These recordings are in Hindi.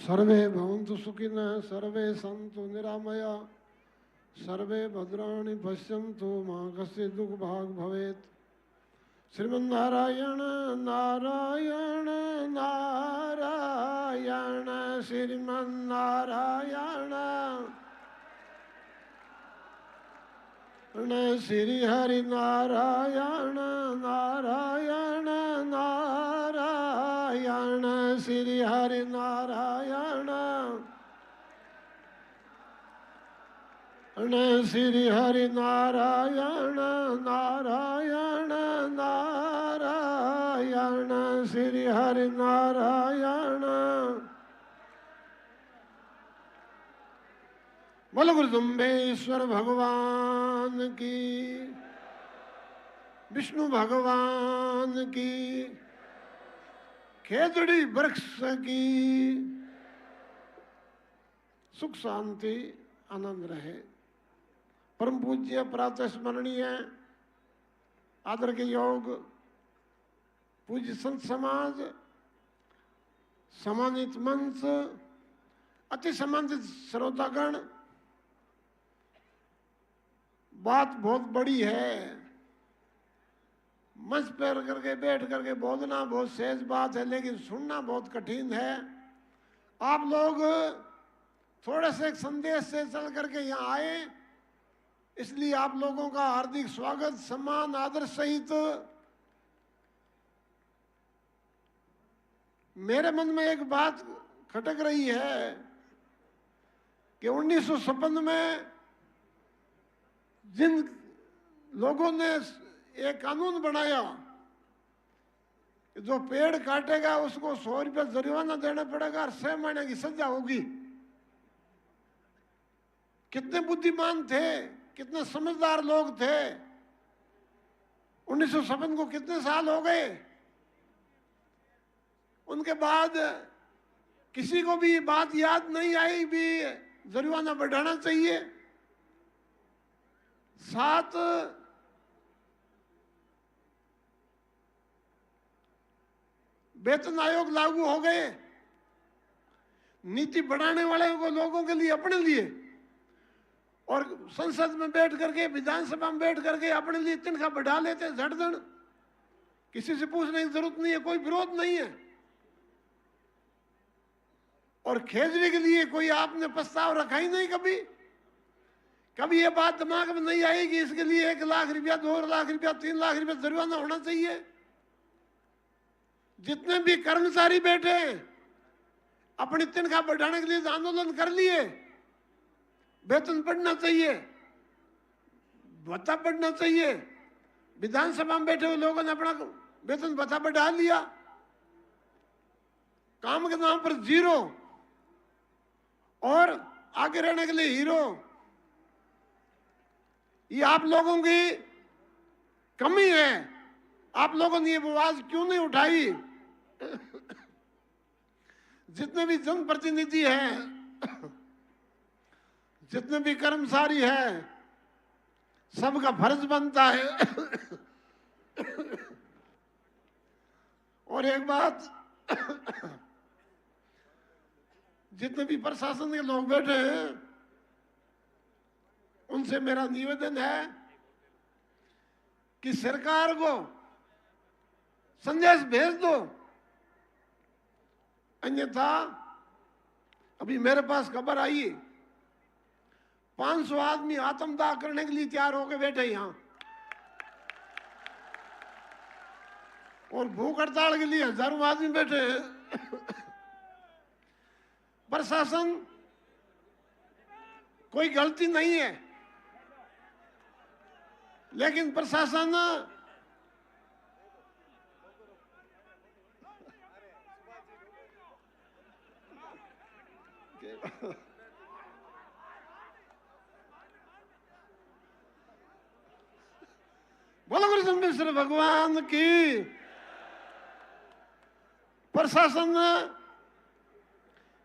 सर्वे भवन्तु सुखिनः, सर्वे सन्तु निरामया, सर्वे भद्राणि पश्यन्तु मा कश्चित् दुःखभाग् भवेत्। श्रीमन्नारायण नारायण नारायण श्रीमन्नारायण श्री हरि नारायण नारायण नारायण श्री हरि नारायण श्री हरि नारायण नारायण नारायण श्री हरि नारायण। बोलो गुरुदुम्बेश्वर भगवान की, विष्णु भगवान की, खेजड़ी वृक्ष की सुख शांति आनंद रहे। परम पूज्य प्रातः स्मरणीय आदर के योग पूज्य संत समाज, सम्मानित मंच, अति सम्मानित श्रोतागण, बात बहुत बड़ी है। मंच पर करके बैठ करके बोलना बहुत सहज बात है, लेकिन सुनना बहुत कठिन है। आप लोग थोड़े से संदेश से चल करके यहाँ आए, इसलिए आप लोगों का हार्दिक स्वागत, सम्मान, आदर सहित। मेरे मन में एक बात खटक रही है कि 1956 में जिन लोगों ने एक कानून बनाया कि जो पेड़ काटेगा उसको 100 रुपये जुर्माना देना पड़ेगा और 6 महीने की सजा होगी। कितने बुद्धिमान थे, कितने समझदार लोग थे। 1956 को कितने साल हो गए। उनके बाद किसी को भी बात याद नहीं आई भी जुर्माना बढ़ाना चाहिए। 7 वेतन आयोग लागू हो गए। नीति बनाने वाले को लोगों के लिए, अपने लिए, और संसद में बैठ करके, विधानसभा में बैठ करके अपने लिए तनख्वाह बढ़ा लेते झटदन। किसी से पूछने की जरूरत नहीं है, कोई विरोध नहीं है। और खेजड़ी के लिए कोई आपने प्रस्ताव रखा ही नहीं कभी। कभी ये बात दिमाग में नहीं आई कि इसके लिए 1 लाख रुपया, 2 लाख रुपया, 3 लाख रुपया जुर्माना होना चाहिए। जितने भी कर्मचारी बैठे अपनी तनख्वाह बढ़ाने के लिए आंदोलन कर लिए। वेतन बढ़ना चाहिए, भत्ता बढ़ना चाहिए। विधानसभा में बैठे हुए लोगों ने अपना वेतन भत्ता बढ़ा लिया। काम के नाम पर 0 और आगे रहने के लिए हीरो। ये आप लोगों की कमी है। आप लोगों ने ये आवाज क्यों नहीं उठाई। जितने भी जनप्रतिनिधि हैं, जितने भी कर्मचारी हैं, सबका फर्ज बनता है। और एक बात, जितने भी प्रशासन के लोग बैठे हैं, उनसे मेरा निवेदन है कि सरकार को संदेश भेज दो। अन्यथा अभी मेरे पास खबर आई, 500 आदमी आत्मदाह करने के लिए तैयार होकर बैठे यहां, और भूख हड़ताल के लिए हजारों आदमी बैठे हैं। प्रशासन कोई गलती नहीं है, लेकिन प्रशासन बोलो गुरु जम्बेश्वर भगवान की। प्रशासन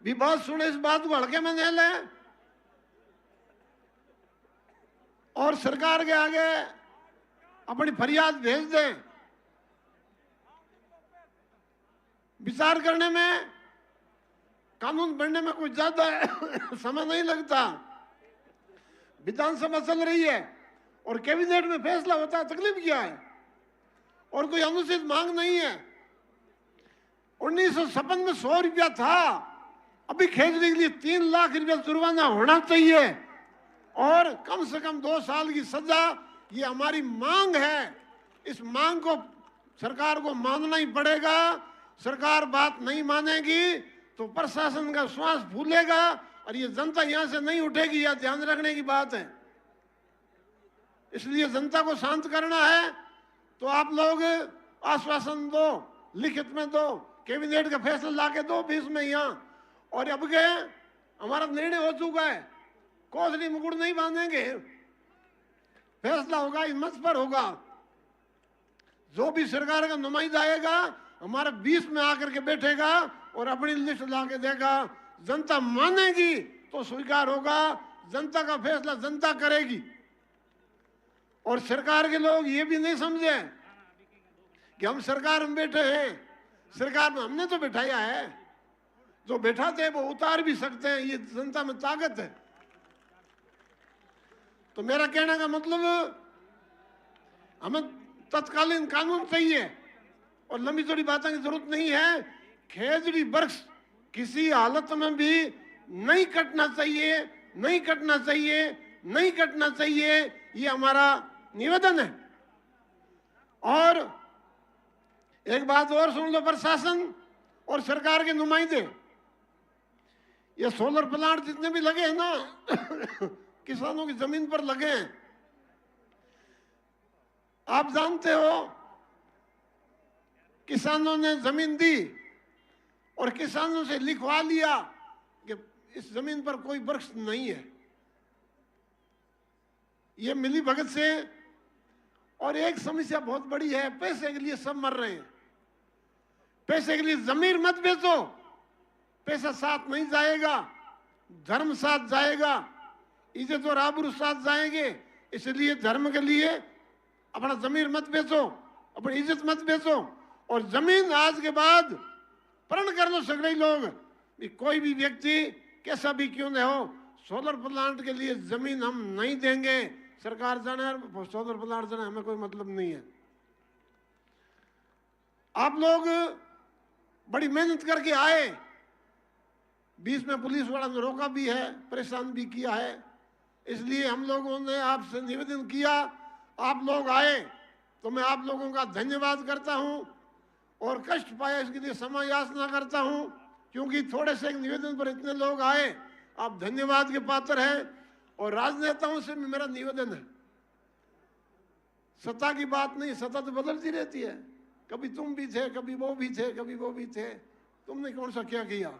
भी बात सुने, इस बात को हल्के में नहीं ले, और सरकार के आगे अपनी फरियाद भेज दें। विचार करने में कानून बनने में कुछ ज्यादा समय नहीं लगता। विधानसभा चल रही है और कैबिनेट में फैसला होता है, तकलीफ क्या है? और कोई अनुचित मांग नहीं है। 1956 में 100 रुपया था, अभी खेजड़ी के लिए 3 लाख रुपया जुर्माना होना चाहिए और कम से कम 2 साल की सजा। ये हमारी मांग है। इस मांग को सरकार को मानना ही पड़ेगा। सरकार बात नहीं मानेगी तो प्रशासन का श्वास फूलेगा और ये जनता यहां से नहीं उठेगी। यह ध्यान रखने की बात है। इसलिए जनता को शांत करना है तो आप लोग आश्वासन दो, लिखित में दो, कैबिनेट का फैसला लाके दो 20 में यहाँ। और अब के हमारा निर्णय हो चुका है, कोसली मुकुट नहीं बांधेंगे। फैसला होगा इस मंच पर होगा। जो भी सरकार का नुमाइंदा आएगा हमारा 20 में आकर के बैठेगा और अपनी लिस्ट ला के देगा। जनता मानेगी तो स्वीकार होगा। जनता का फैसला जनता करेगी। और सरकार के लोग ये भी नहीं समझे कि हम सरकार में बैठे हैं। सरकार में हमने तो बैठाया है, जो बैठाते हैं वो उतार भी सकते हैं। ये जनता में ताकत है। तो मेरा कहने का मतलब, हमें तत्कालीन कानून चाहिए और लंबी चौड़ी बातों की जरूरत नहीं है। खेजड़ी वृक्ष किसी हालत में भी नहीं कटना चाहिए, नहीं कटना चाहिए, नहीं कटना चाहिए। ये हमारा निवेदन है। और एक बात और सुन लो, प्रशासन और सरकार के नुमाइंदे, ये सोलर प्लांट जितने भी लगे हैं ना किसानों की जमीन पर लगे हैं। आप जानते हो किसानों ने जमीन दी और किसानों से लिखवा लिया कि इस जमीन पर कोई वृक्ष नहीं है। ये मिली भगत से। और एक समस्या बहुत बड़ी है, पैसे के लिए सब मर रहे हैं। पैसे के लिए जमीन मत बेचो। पैसा साथ नहीं जाएगा, धर्म साथ जाएगा, इज्जत और आबरू साथ जाएंगे। इसलिए धर्म के लिए अपना जमीन मत बेचो, अपनी इज्जत मत बेचो। और जमीन आज के बाद प्रण कर लो सगळे लोग, कोई भी व्यक्ति कैसा भी क्यों न हो, सोलर प्लांट के लिए जमीन हम नहीं देंगे। सरकार जाने सोलर प्लांट जाने हमें कोई मतलब नहीं है। आप लोग बड़ी मेहनत करके आए, बीच में पुलिस वाला ने रोका भी है, परेशान भी किया है। इसलिए हम लोगों ने आपसे निवेदन किया, आप लोग आए तो मैं आप लोगों का धन्यवाद करता हूं और कष्ट पाया इसके लिए क्षमा याचना करता हूं, क्योंकि थोड़े से एक निवेदन पर इतने लोग आए। आप धन्यवाद के पात्र हैं। और राजनेताओं से भी मेरा निवेदन है, सत्ता की बात नहीं, सत्ता तो बदलती रहती है। कभी तुम भी थे, कभी वो भी थे, कभी वो भी थे। तुमने कौन सा क्या किया?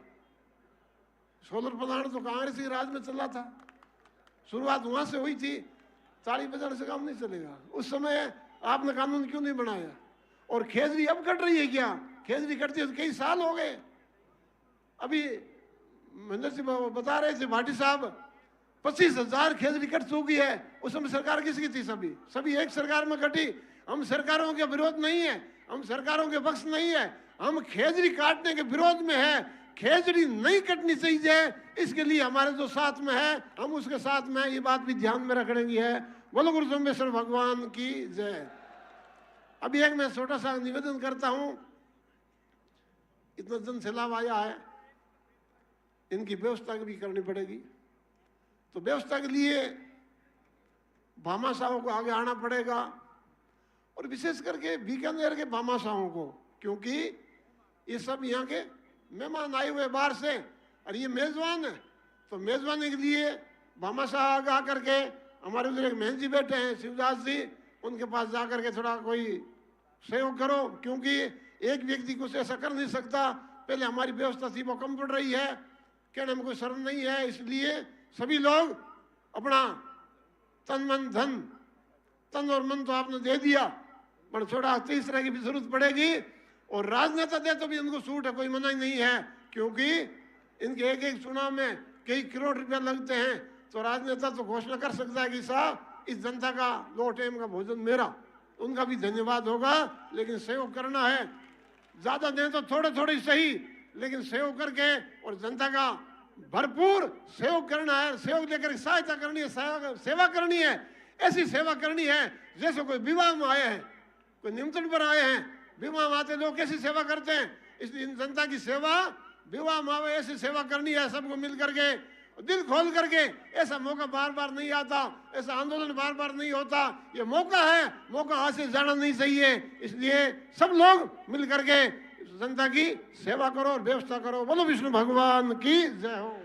सोलर प्लांट तो कांग्रेस के राज में चला था, शुरुआत वहां से हुई थी। ताली बजाने से काम नहीं चलेगा। उस समय आपने कानून क्यों नहीं बनाया? और खेजड़ी अब कट रही है क्या? खेजड़ी कटती है तो कई साल हो गए। अभी महेंद्र सिंह बता रहे थे, भाटी साहब, 25,000 खेजड़ी कट चुकी है। उस समय सरकार किसकी थी? सभी एक सरकार में कटी। हम सरकारों के विरोध नहीं है, हम सरकारों के पक्ष नहीं है, हम खेजड़ी काटने के विरोध में है। खेजड़ी नहीं कटनी चाहिए, इसके लिए हमारे जो साथ में है हम उसके साथ में, ये बात भी ध्यान में रखने की है। बोलो गुरु सोमेश्वर भगवान की जय। अभी एक मैं छोटा सा निवेदन करता हूं, इतना जन सैलाब आया है, इनकी व्यवस्था भी करनी पड़ेगी। तो व्यवस्था के लिए भामाशाहों को आगे आना पड़ेगा और विशेष करके बीकानेर के भामाशाहों को, क्योंकि ये सब यहाँ के मेहमान आए हुए बाहर से और ये मेजबान है। तो मेजबानी के लिए भामाशाह आगे आकर के, हमारे उधर एक महन जी बैठे हैं शिवदास जी, उनके पास जाकर के थोड़ा कोई सहयोग करो, क्योंकि एक व्यक्ति कुछ ऐसा कर नहीं सकता। पहले हमारी व्यवस्था थी वो कम पड़ रही है, कहने में कोई शर्म नहीं है। इसलिए सभी लोग अपना तन मन धन, तन और मन तो आपने दे दिया, पर थोड़ा तीसरे की भी जरूरत पड़ेगी। और राजनेता दे तो भी इनको छूट है, कोई मना ही नहीं है, क्योंकि इनके एक एक चुनाव में कई करोड़ रुपया लगते हैं। तो राजनेता तो घोषणा कर सकता है कि साहब इस जनता का 2 टाइम का भोजन मेरा, उनका भी धन्यवाद होगा। लेकिन सहयोग करना है, ज्यादा दें तो थोड़े थोड़े सही, लेकिन सहयोग करके और जनता का भरपूर सहयोग करना है, सहयोग देकर सहायता करनी है, सेवा करनी है। ऐसी सेवा करनी है जैसे कोई विवाह में आए हैं, कोई निमंत्रण पर आए हैं, विवाह में आते लोग कैसी सेवा करते हैं, इसलिए जनता की सेवा विवाह में आवे ऐसी सेवा करनी है, सबको मिल करके दिल खोल करके। ऐसा मौका बार बार नहीं आता, ऐसा आंदोलन बार बार नहीं होता, ये मौका है, मौका हाथ से जाना नहीं चाहिए। इसलिए सब लोग मिल करके जनता की सेवा करो और व्यवस्था करो। बोलो विष्णु भगवान की जय हो।